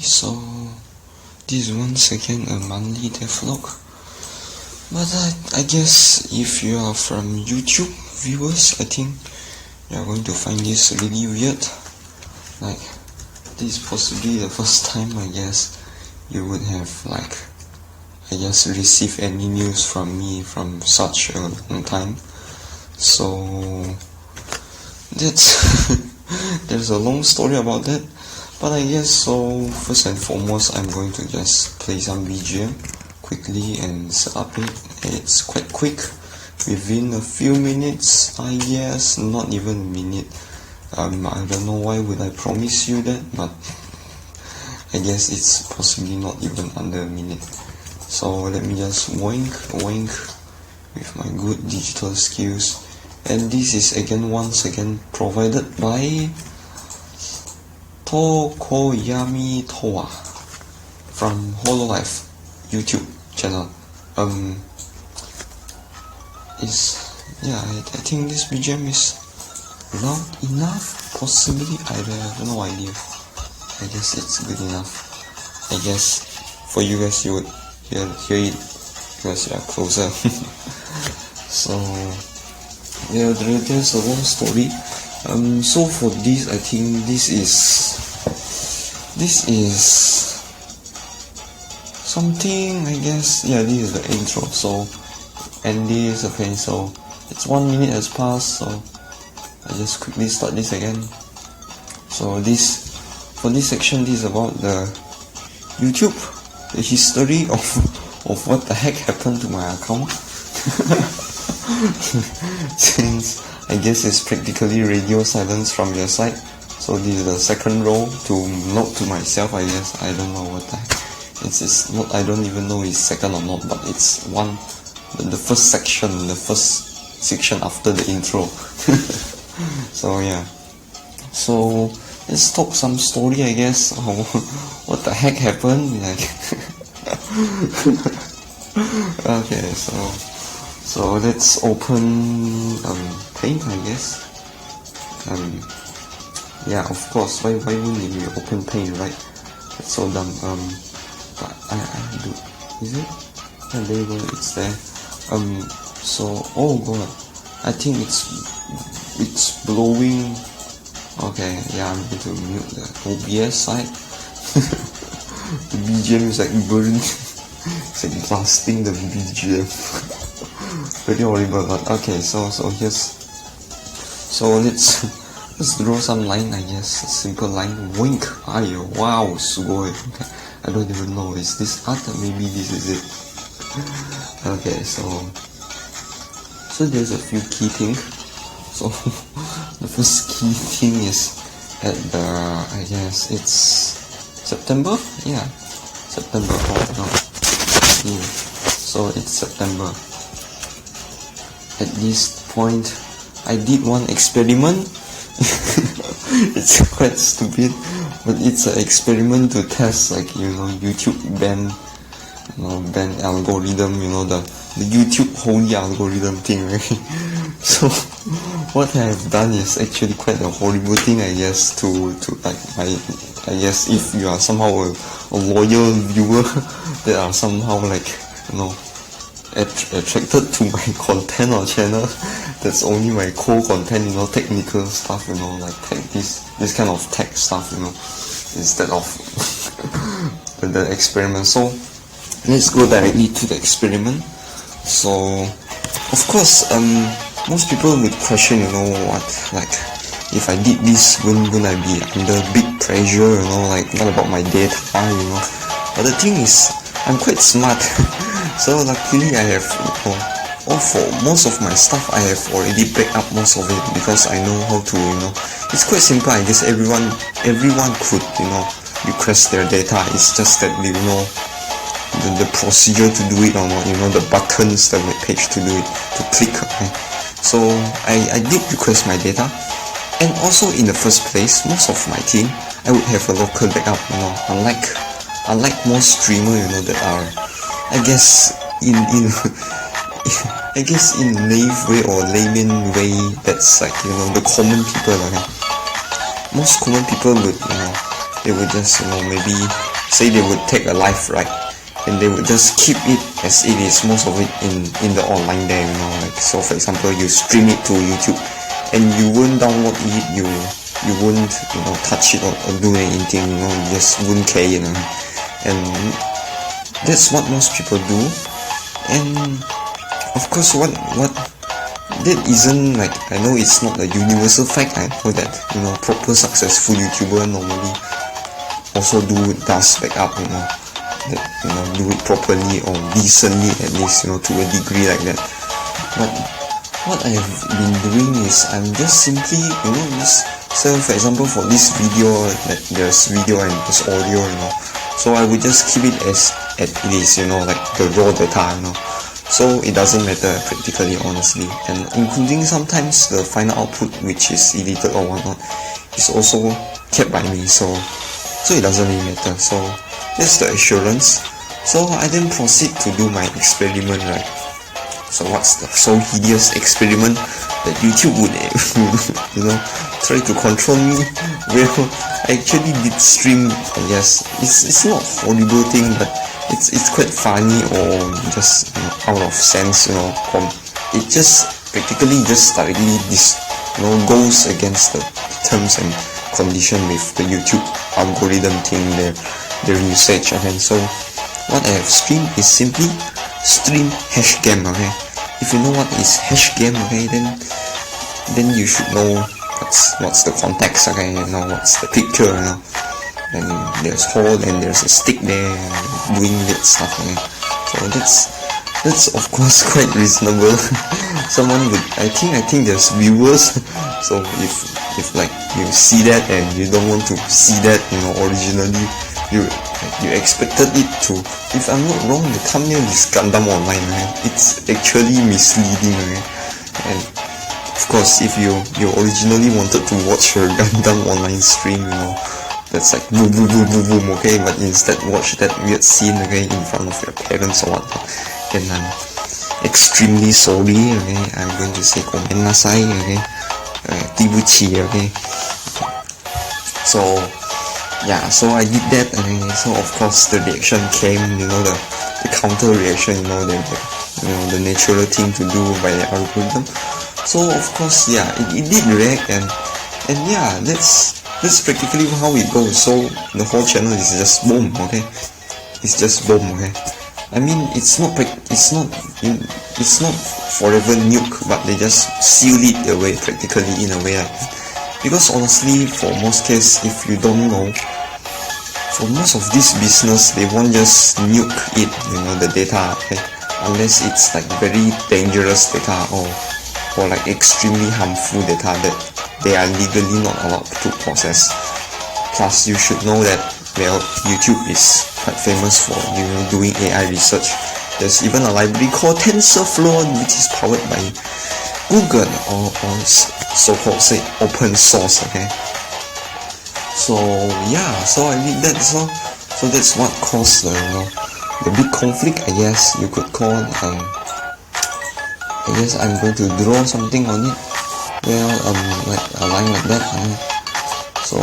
so this is once again a monthly devlog. But I guess if you are from YouTube viewers, I think you are going to find this really weird. Like, this is possibly the first time I guess you would have received any news from me from such a long time. So there's a long story about that. But I guess so first and foremost I'm going to just play some BGM quickly and set up it. It's quite quick, within a few minutes, I guess, not even a minute. I don't know why would I promise you that, but I guess it's possibly not even under a minute. So let me just wink with my good digital skills. And this is once again provided by Tokoyami Toa from Hololive YouTube channel. I think this BGM is loud enough, possibly. I have no idea. I guess it's good enough. I guess for you guys you would hear it because you are closer. So yeah, there's a long story. So for this, I think this is something, I guess. Yeah, this is the intro. So, and this is a plane. So it's 1 minute has passed. So I just quickly start this again. So for this section, this is about the YouTube, the history of what the heck happened to my account. Since I guess it's practically radio silence from your side. So this is the second row to note to myself, I guess. I don't know what the heck. It's not, I don't even know it's second or not, but it's the first section after the intro. So yeah. So let's talk some story, I guess. What the heck happened? Okay, so let's open Paint, I guess. Yeah, of course. Why wouldn't you open Paint, right? That's so dumb. But I do. Is it? Yeah, there you go. It's there. So oh god, I think it's blowing. Okay, yeah, I'm going to mute the OBS side. The BGM is like burning. It's like blasting the BGM. Pretty horrible, but okay, so let's draw some line, I guess. A simple line. Wink. Ayo, wow, sugoi. Okay. I don't even know, is this art or maybe this is it? Okay, so there's a few key things. So the first key thing is at the, I guess it's September? Yeah, September. Oh no. Yeah. So it's September. At this point, I did one experiment. It's quite stupid, but it's an experiment to test, like, YouTube ban algorithm, the YouTube holy algorithm thing, right? So what I have done is actually quite a horrible thing, I guess, I guess if you are somehow a loyal viewer that are somehow attracted to my content or channel, that's only my core content, technical stuff, like this kind of tech stuff, instead of the experiment. So let's go directly to the experiment. So of course, most people would question, if I did this, wouldn't I be under big pressure, what about my data, But the thing is, I'm quite smart. So luckily I have, for most of my stuff I have already backed up most of it, because I know how to, it's quite simple. I guess everyone could, request their data. It's just that, the procedure to do it or not, the buttons, the web page to do it, to click. Okay? So I did request my data, and also in the first place, most of my team, I would have a local backup, unlike most streamers, that are, I guess in naive way or layman way, that's like, the common people, okay? Most common people would, they would just, you know, maybe say they would take a live, right, and they would just keep it as it is, most of it in the online there, you know, like, so for example, you stream it to YouTube, and you won't download it, you won't, you know, touch it or do anything, you know, you just wouldn't care, you know, and that's what most people do. And of course, what that isn't, like, I know it's not a universal fact. I know that, you know, proper successful YouTuber normally also does back up, you know, that, you know, do it properly or decently, at least, you know, to a degree like that. But what I have been doing is I'm just simply, you know, just, so for example, for this video, like, there's video and there's audio, you know, so I would just keep it as it is, you know, like the raw data, you know, so it doesn't matter practically, honestly, and including sometimes the final output, which is edited or whatnot, is also kept by me, so it doesn't really matter. So that's the assurance. So I then proceed to do my experiment, right? So what's the so hideous experiment that YouTube would, you know, try to control me? Well, I actually did stream, I guess. It's not a horrible thing, but it's quite funny, or just, you know, out of sense, you know. It just practically just directly goes against the terms and condition with the YouTube algorithm thing, their usage. And so what I have streamed is simply stream hash game. Okay, if you know what is hash game, okay, then you should know what's the context. Okay, you know what's the picture, you know. And there's hole and there's a stick there doing that stuff, okay? So that's of course quite reasonable. Someone would, I think there's viewers, so if like you see that and you don't want to see that, you know, originally you expected it to, if I'm not wrong, the thumbnail is Gundam Online, right? It's actually misleading, right? And of course, if you originally wanted to watch your Gundam Online stream, you know, that's like boom boom boom boom boom, okay, but instead watch that weird scene, okay, in front of your parents or whatnot, then I'm extremely sorry, okay. I'm going to say gomenasai, okay, 对不起, okay. So yeah, so I did that, and so of course the reaction came, you know, the counter reaction, you know, the natural thing to do by the algorithm. So of course, yeah, it did react, and yeah, that's practically how it goes. So the whole channel is just boom, okay. It's just boom, okay. I mean, it's not forever nuke, but they just seal it away practically, in a way, like, because honestly, for most cases, if you don't know, for most of this business, they won't just nuke it, you know, the data, okay, unless it's like very dangerous data or like extremely harmful data that they are legally not allowed to process. Plus, you should know that, well, YouTube is quite famous for, you know, doing AI research. There's even a library called TensorFlow, which is powered by Google, or so-called, say, open source, okay. So yeah, so I did that. So that's what caused the, you know, the big conflict, I guess you could call. I guess I'm going to draw something on it. Well, like a line like that. So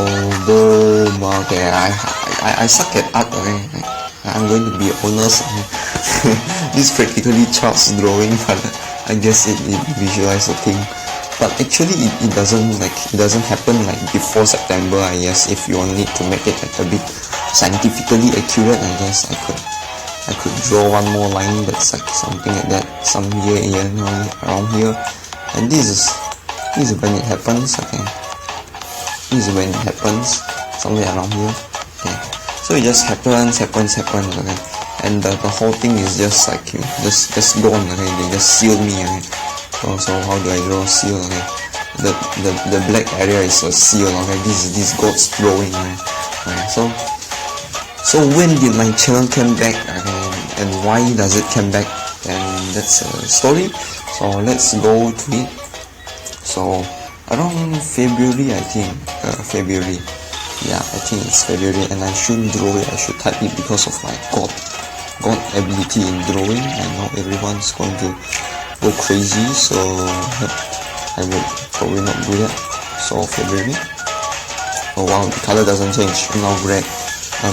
boom. Okay, I suck at art. Okay, I'm going to be honest. This practically charts drawing, but I guess it visualize a thing. But actually, it doesn't happen like before September. I guess if you want it to make it like a bit scientifically accurate, I guess I could draw one more line that's like something like that, some here, around here, and this is when it happens. Okay, this is when it happens, somewhere around here. Okay, so it just happens. Okay, and the whole thing is just like, you know, just gone. Okay, they just seal me. Okay, so how do I draw seal? Okay, the black area is a seal. Okay, this God's drawing. Okay, so when did my channel come back, and why does it come back? And that's a story. So let's go to it. So around February, I think. February. Yeah, I think it's February, and I shouldn't draw it. I should type it because of my God ability in drawing. I know everyone's going to go crazy, so I will probably not do that. So February. Oh wow, the color doesn't change, now red. I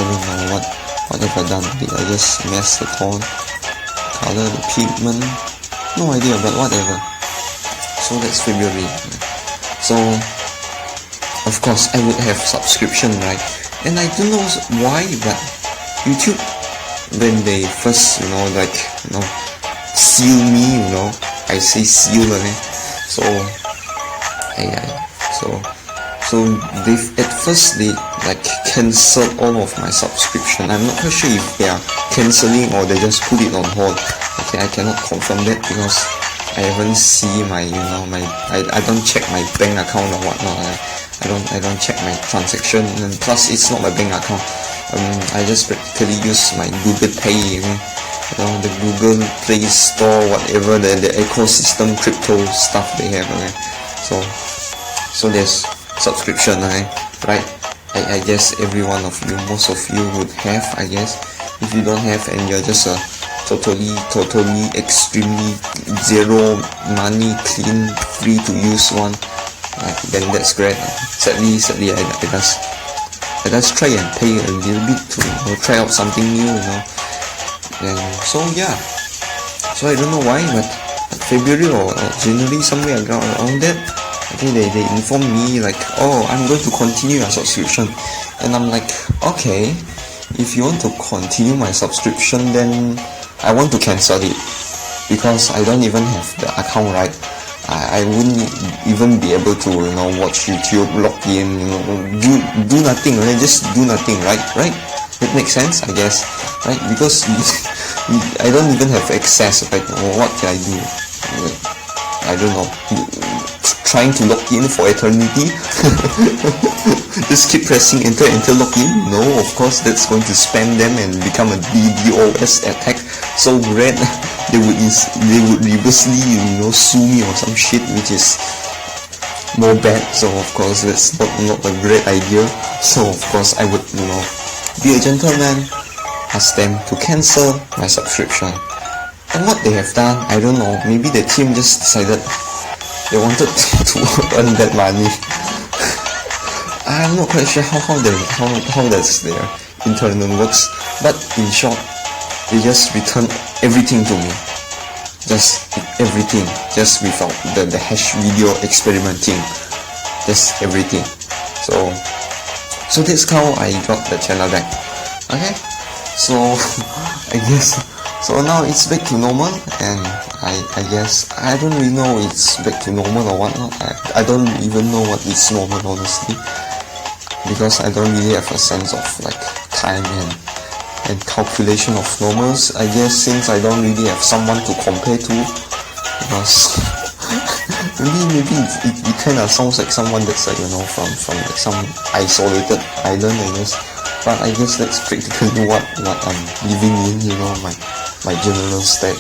don't know what have I done. Did I just mess the tone, color, the pigment? No idea, but whatever. So that's February. So of course I would have subscription, right? And I don't know why, but YouTube, when they first, seal me, I say seal, okay? So at first they cancelled all of my subscription. I'm not quite sure if they are cancelling or they just put it on hold. Okay, I cannot confirm that because I haven't seen my, I don't check my bank account or whatnot. I don't check my transaction, and plus it's not my bank account. I just practically use my Google Pay, the Google Play Store, whatever the ecosystem crypto stuff they have, okay? So there's subscription, right? I guess every one of you, most of you would have, I guess. If you don't have and you're just a totally extremely zero money, clean, free to use one, then that's great. Sadly I just try and pay a little bit to try out something new, and so yeah. So I don't know why, but February or January, somewhere around that, I think they informed me like, oh, I'm going to continue your subscription, and I'm like, okay, if you want to continue my subscription, then I want to cancel it, because I don't even have the account, right? I wouldn't even be able to, watch YouTube, log in, do nothing, right? Just do nothing, right? It makes sense, I guess, right? Because I don't even have access, right? What can I do? I don't know. Trying to log in for eternity? Just keep pressing enter, log in? No, of course that's going to spam them and become a DDoS attack so great they would reversely, sue me or some shit, which is more bad. So of course that's not a great idea. So of course I would, be a gentleman, ask them to cancel my subscription. And what they have done, I don't know, maybe the team just decided they wanted to earn that money. I'm not quite sure how that's their internal works, but in short, they just returned everything to me. Just everything, just without the hash video experimenting. Just everything. So that's how I got the channel back. Okay, so I guess, so now it's back to normal, and I guess I don't really know it's back to normal or whatnot. I don't even know what is normal, honestly, because I don't really have a sense of time and calculation of normals. I guess since I don't really have someone to compare to, because maybe it kind of sounds like someone that's from some isolated island, I guess. But I guess that's practically what I'm living in, my general state,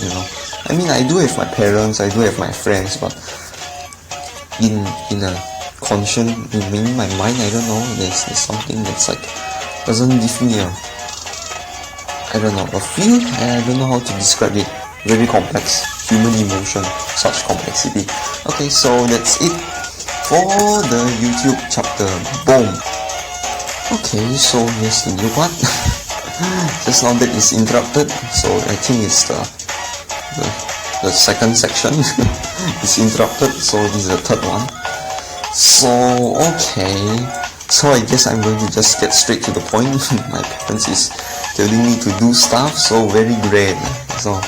I mean, I do have my parents, I do have my friends, but in a conscience, in my mind, I don't know, there's something that's doesn't give me a feel. I don't know how to describe it. Very complex, human emotion, such complexity. Okay, so that's it for the YouTube chapter. Boom. Okay, so here's the new part. Just now that is interrupted, so I think it's the second section is interrupted, so this is the third one. So okay, so I guess I'm going to just get straight to the point. My parents is telling me to do stuff, so very great. So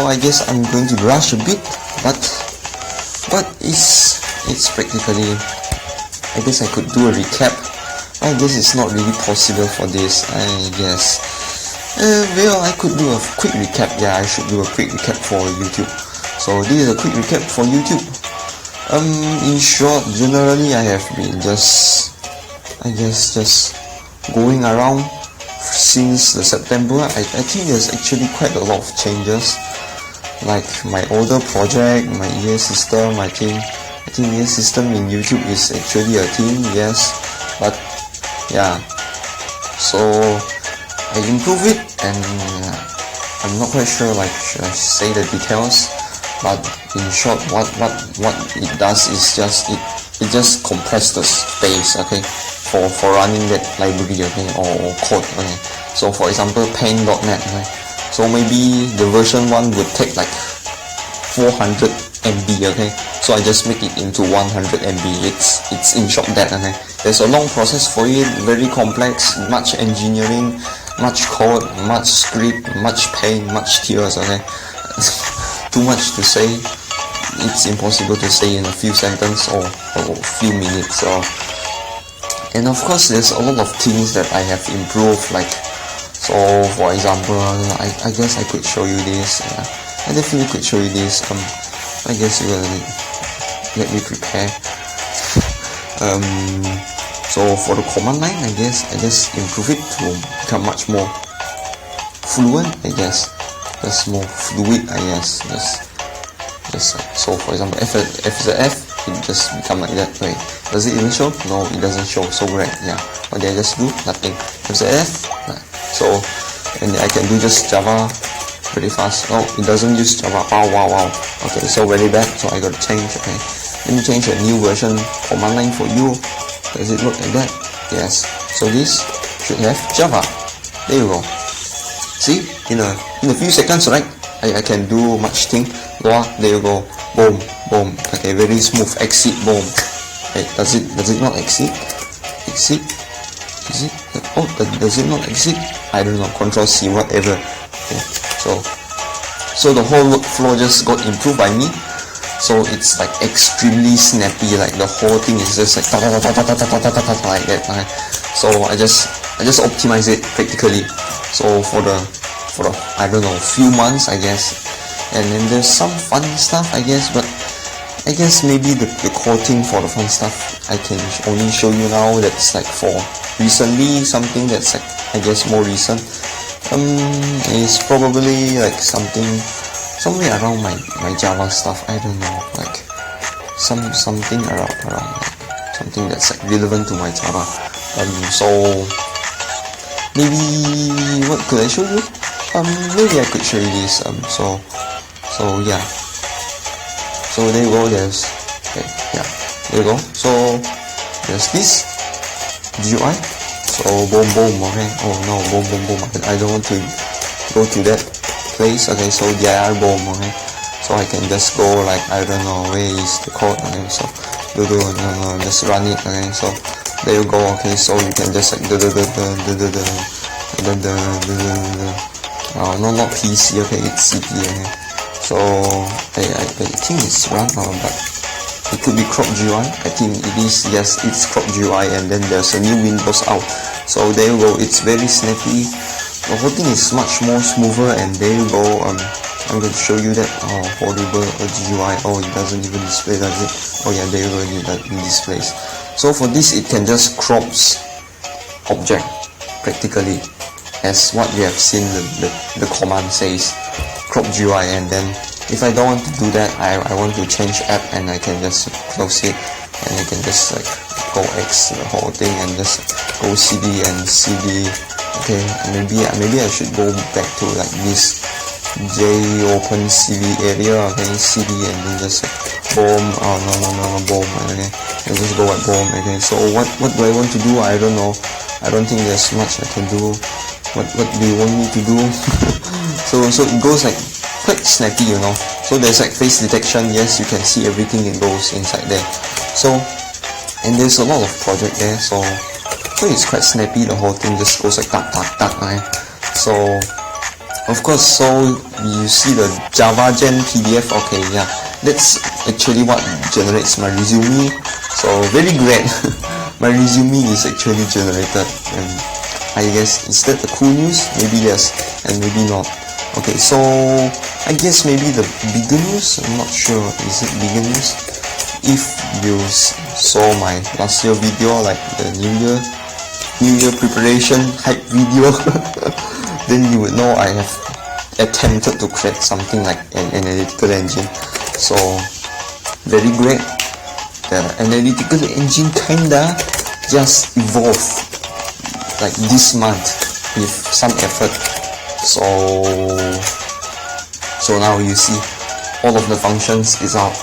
I guess I'm going to rush a bit, but it's practically, I guess I could do a recap. I guess it's not really possible for this, I guess. Well, I could do a quick recap. Yeah, I should do a quick recap for YouTube. So this is a quick recap for YouTube. In short, generally I have been just going around since the September. I think there's actually quite a lot of changes. Like my older project, my EA system, I think EA system in YouTube is actually a thing, yes. But yeah, so I improve it, and I'm not quite sure should I say the details, but in short, what it does is just it just compress the space, okay, for running that library, okay, or code, okay. So for example, paint.net, okay, so maybe the version 1 would take like 400 MB, okay, so I just make it into 100 MB. It's in short that, okay. There's a long process for it, very complex, much engineering, much code, much script, much pain, much tears, okay. Too much to say. It's impossible to say in a few sentences or few minutes. And of course, there's a lot of things that I have improved. Like, so for example, I guess I could show you this. I definitely could show you this. I guess you will let me prepare. So for the command line, I guess I just improve it to become much more fluent. I guess just more fluid. I guess just so for example, F is the F, it just become like that. Wait, does it even show? No, it doesn't show. So great, yeah. What did I just do? Nothing. F is the F. So and I can do just Java pretty fast. Oh, it doesn't use Java. Wow. Okay, so very bad. So I gotta change. Okay, let me change a new version command line for you. Does it look like that? Yes. So this should have Java. There you go. See, in a few seconds, right? I can do much thing. There you go. Boom. Okay, very smooth. Exit. Boom. Hey, does it not exit? Exit? Is it? Oh, does it not exit? I don't know. Control C, whatever. Okay, so the whole workflow just got improved by me. So it's like extremely snappy. Like the whole thing is just like like that. Okay? So I just optimize it practically. So for the I don't know, few months, I guess. And then there's some fun stuff, I guess, but I guess maybe the core thing for the fun stuff I can only show you now. That's like for recently, something that's like, I guess, more recent. Is probably like somewhere around my Java stuff. I don't know, like something around like something that's like relevant to my Java. So maybe what could I show you? Maybe I could show you this. So yeah. So there you go. There you go. So there's this GUI. So boom. Okay. Oh no, boom. I don't want to go to that place. Okay. So dir boom. Okay. So I can just go like, I don't know, where is the code? Okay. So no, just run it. Okay. So there you go. Okay. So you can just like no, not PC, okay, it's CP, okay. So I think it's run, but it could be crop GUI. I think it is, yes, it's crop GUI, and then there's a new Windows out. So there you go, it's very snappy. The whole thing is much more smoother, and there you go. I'm going to show you that. Horrible GUI. Oh, it doesn't even display, does it? Oh yeah, there you go, it displays. So for this, it can just crops object practically, as what we have seen the command says, crop GUI. And then if I don't want to do that, I want to change app, and I can just close it, and I can just like go X the whole thing and just go CD and CD. Okay, maybe I should go back to like this open CV area. Okay, CD, and then just like boom. Oh no, boom. Okay, and just go at boom. Okay, so what do I want to do? I don't know. I don't think there's much I can do. What do you want me to do? so it goes like quite snappy, you know. So there's like face detection. Yes, you can see everything that goes inside there. So, and there's a lot of project there. So it's quite snappy. The whole thing just goes like tak. Right? So of course, so you see the Java Gen PDF. Okay, yeah, that's actually what generates my resume. So very great. My resume is actually generated, and I guess, is that the cool news? Maybe yes, and maybe not. Okay, so I guess maybe the bigger news, I'm not sure, is it bigger news? If you saw my last year video, like the New Year preparation hype video, then you would know I have attempted to create something like an analytical engine. So very great. The analytical engine kinda just evolved like this month with some effort. So now you see all of the functions is out.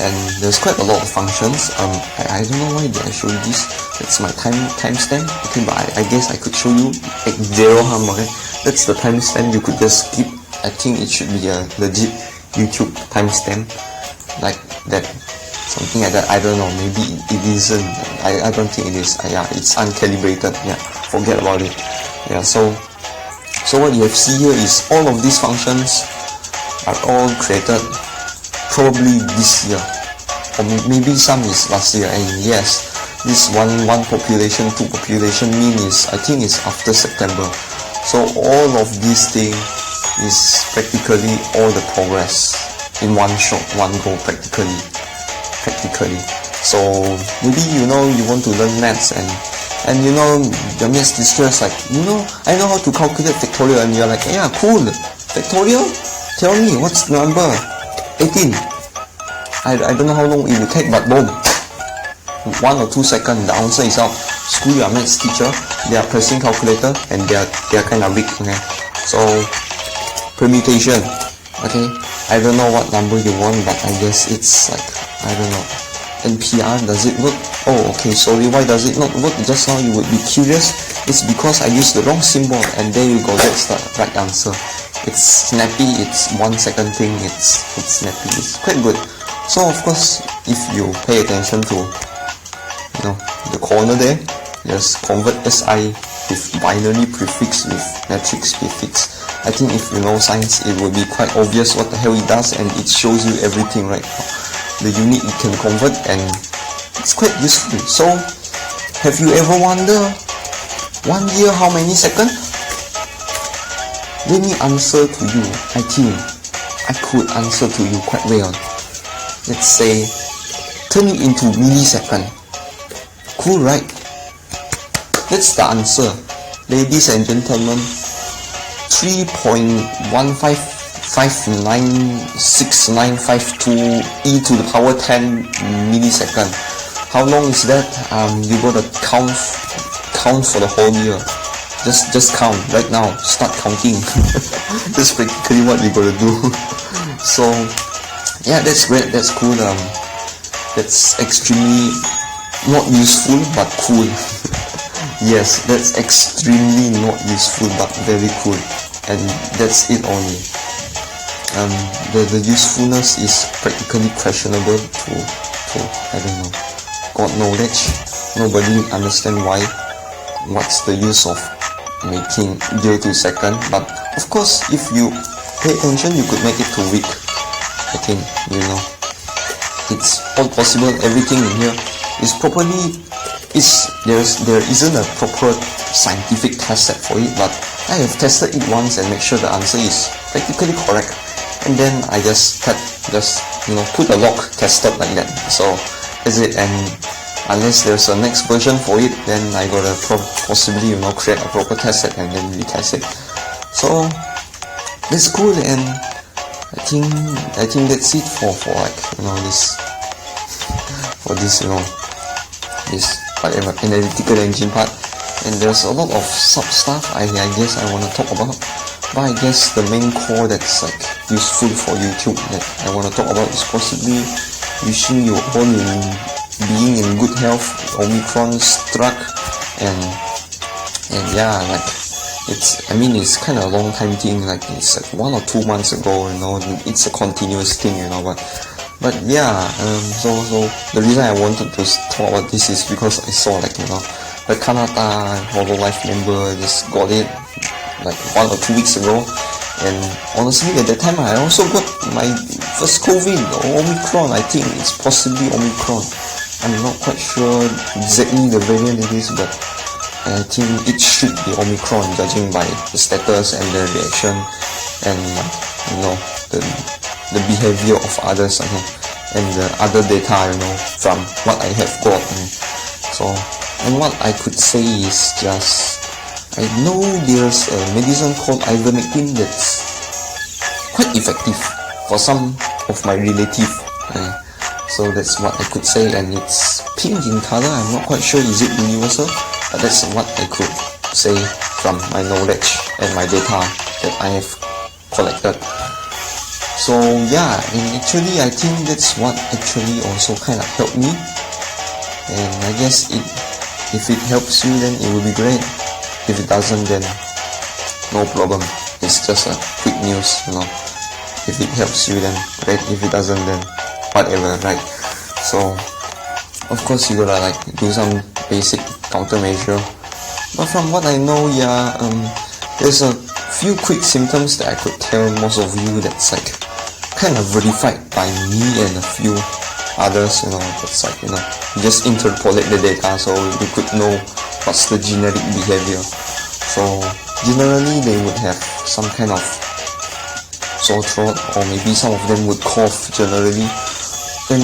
and there's quite a lot of functions. I don't know why did I show you this. That's my timestamp. Okay, but I guess I could show you at 0 ham. Okay, that's the timestamp. You could just skip. I think it should be a legit YouTube timestamp like that, something like that. I don't know. Maybe it isn't. I don't think it is. Yeah, it's uncalibrated. Yeah, forget about it. Yeah, so what you have see here is all of these functions are all created probably this year, or maybe some is last year. And yes, this one population, 2 population mean is, I think it's after September. So all of these things is practically all the progress in one shot, one go, practically. So maybe you want to learn maths, and your maths teacher's like, I know how to calculate factorial, and you're like, yeah, cool, factorial? Tell me, what's the number? 18. I don't know how long it will take, but boom, 1 or 2 seconds, the answer is out. Screw your maths teacher, they are pressing calculator, and they are kind of big. Okay, so permutation. Okay, I don't know what number you want, but I guess it's like, I don't know, NPR, does it work? Oh, okay, sorry, why does it not work? Just now you would be curious. It's because I used the wrong symbol, and there you go, that's the right answer. It's snappy, it's 1 second thing, it's snappy, it's quite good. So of course, if you pay attention to the corner there, just convert SI with binary prefix with matrix prefix. I think if you know science, it will be quite obvious what the hell it does, and it shows you everything right now. The unit it can convert, and it's quite useful. So, have you ever wondered 1 year how many seconds? Let me answer to you. I think I could answer to you quite well. Let's say, turn it into millisecond. Cool, right? That's the answer. Ladies and gentlemen, 3.15596952 e to the power 10 millisecond. How long is that? You gotta count for the whole year. Just count right now. Start counting. That's practically what you gotta do. So yeah, that's great. That's cool. That's extremely not useful but cool. Yes, that's extremely not useful but very cool, and that's it only. The usefulness is practically questionable to I don't know, God knowledge. Nobody understand what's the use of making year to second, but of course if you pay attention you could make it to week. I think it's all possible. Everything in here is properly there isn't a proper scientific test set for it, but I have tested it once and make sure the answer is practically correct, and then I just put a lock tested like that. So is it, and unless there's a next version for it, then I gotta possibly create a proper test set and then retest it. So that's cool, and I think that's it for this whatever analytical engine part. And there's a lot of sub stuff I guess I want to talk about, but I guess the main core that's like useful for YouTube that I want to talk about is possibly wishing you all being in good health. Omicron struck, and yeah, like it's kind of a long time thing, like it's like 1 or 2 months ago, it's a continuous thing, but yeah, so the reason I wanted to talk about this is because I saw the Kanata Hololive member just got it like 1 or 2 weeks ago, and honestly at that time I also got my first COVID, Omicron. I think it's possibly Omicron. I'm not quite sure exactly the variant it is, but I think it should be Omicron judging by the status and the reaction and the behavior of others, and the other data, from what I have got. So, and what I could say is just, I know there's a medicine called ivermectin that's quite effective for some of my relatives. So that's what I could say, and it's pink in color. I'm not quite sure is it universal, but that's what I could say from my knowledge and my data that I have collected. So yeah, and actually I think that's what actually also kind of helped me, and I guess if it helps you, then it will be great. If it doesn't, then no problem. It's just a quick news, you know. If it helps you, then great. If it doesn't, then whatever, right? So of course you gotta like do some basic countermeasure. But from what I know, yeah, there's a few quick symptoms that I could tell most of you that's like kind of verified by me and a few others, you know. That's like, you know, you just interpolate the data so you could know what's the generic behavior. So generally they would have some kind of sore throat, or maybe some of them would cough generally, and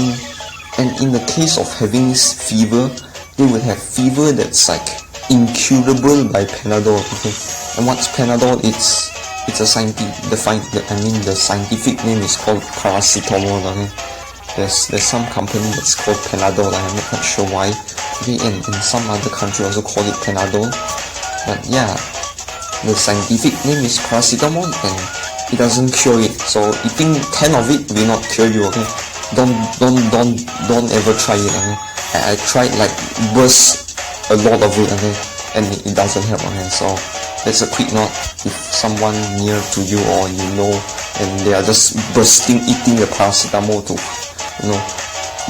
in the case of having this fever, they would have fever that's like incurable by Panadol. Okay, and what's Panadol? It's a the scientific name is called paracetamol. Okay, there's some company that's called Panadol. I'm not quite sure why. Okay, and in some other country also call it Panadol. But yeah, the scientific name is paracetamol, and it doesn't cure it. So eating 10 of it will not cure you. Okay, don't ever try it. Okay, I tried like burst a lot of it. Okay, and it doesn't help. Okay, so that's a quick note. If someone near to you or you know, and they are just eating the paracetamol to, you know,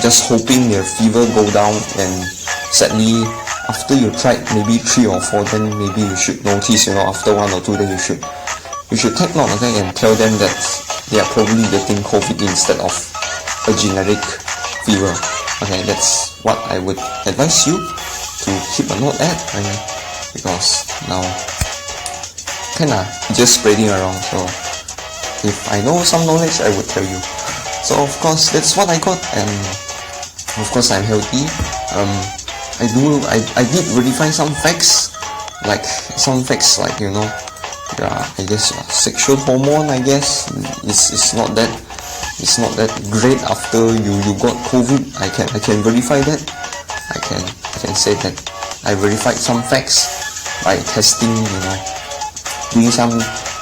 just hoping their fever go down, and sadly after you tried maybe 3 or 4, then maybe you should notice, you know, after 1 or 2, then you should take note, okay, and tell them that they are probably getting COVID instead of a generic fever. Okay, that's what I would advise you to keep a note at, okay, because now kinda just spreading around. So if I know some knowledge, I would tell you. So of course that's what I got, and of course I'm healthy. I did verify some facts, like you know, I guess sexual hormone, I guess it's not that great after you got COVID. I can verify that. I can say that I verified some facts by testing, you know, doing some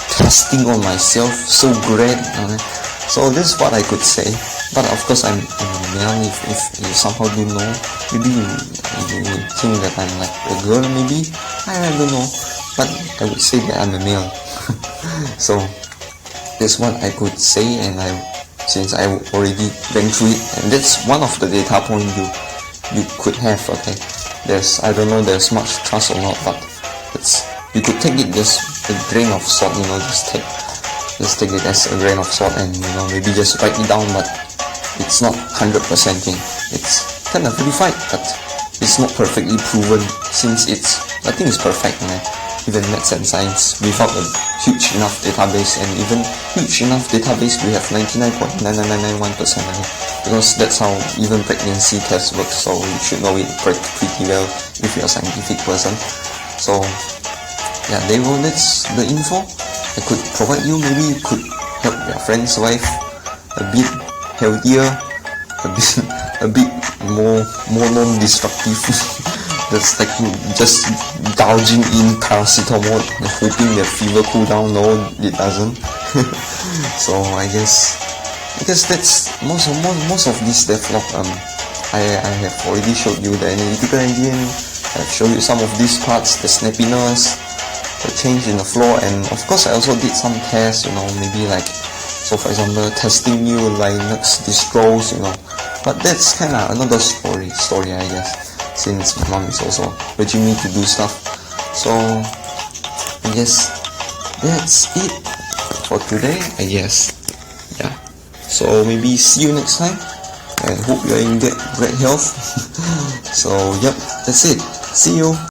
testing on myself. So great. So this is what I could say. But of course I'm a male. If you somehow do know, maybe you think that I'm like a girl, maybe, I don't know, but I would say that I'm a male. So that's what I could say, and since I already went through it, and that's one of the data point you could have. Okay, I don't know there's much trust or not, but you could take it just a grain of salt, you know, just take it as a grain of salt, and you know, maybe just write it down. But it's not 100% thing. It's kind of verified, but it's not perfectly proven, since nothing is perfect, man. Even maths and science, without a huge enough database, and even huge enough database, we have 99.99991%, because that's how even pregnancy tests work. So you should know it pretty well if you're a scientific person. So yeah, that's the info I could provide you. Maybe you could help your friend's wife a bit healthier, a bit more non-destructive. That's like just gouging in paracetamol and hoping their fever cool down. No, it doesn't. So I guess that's most of this devlog. I have already showed you the analytical engine. I've shown you some of these parts, the snappiness, the change in the flow, and of course I also did some tests, you know, maybe like, so for example, testing new Linux distros, you know. But that's kind of another story, I guess, since my mom is also urging me to do stuff. So I guess that's it for today, I guess. Yeah. So maybe see you next time, and hope you're in great health. So yep, that's it. See you.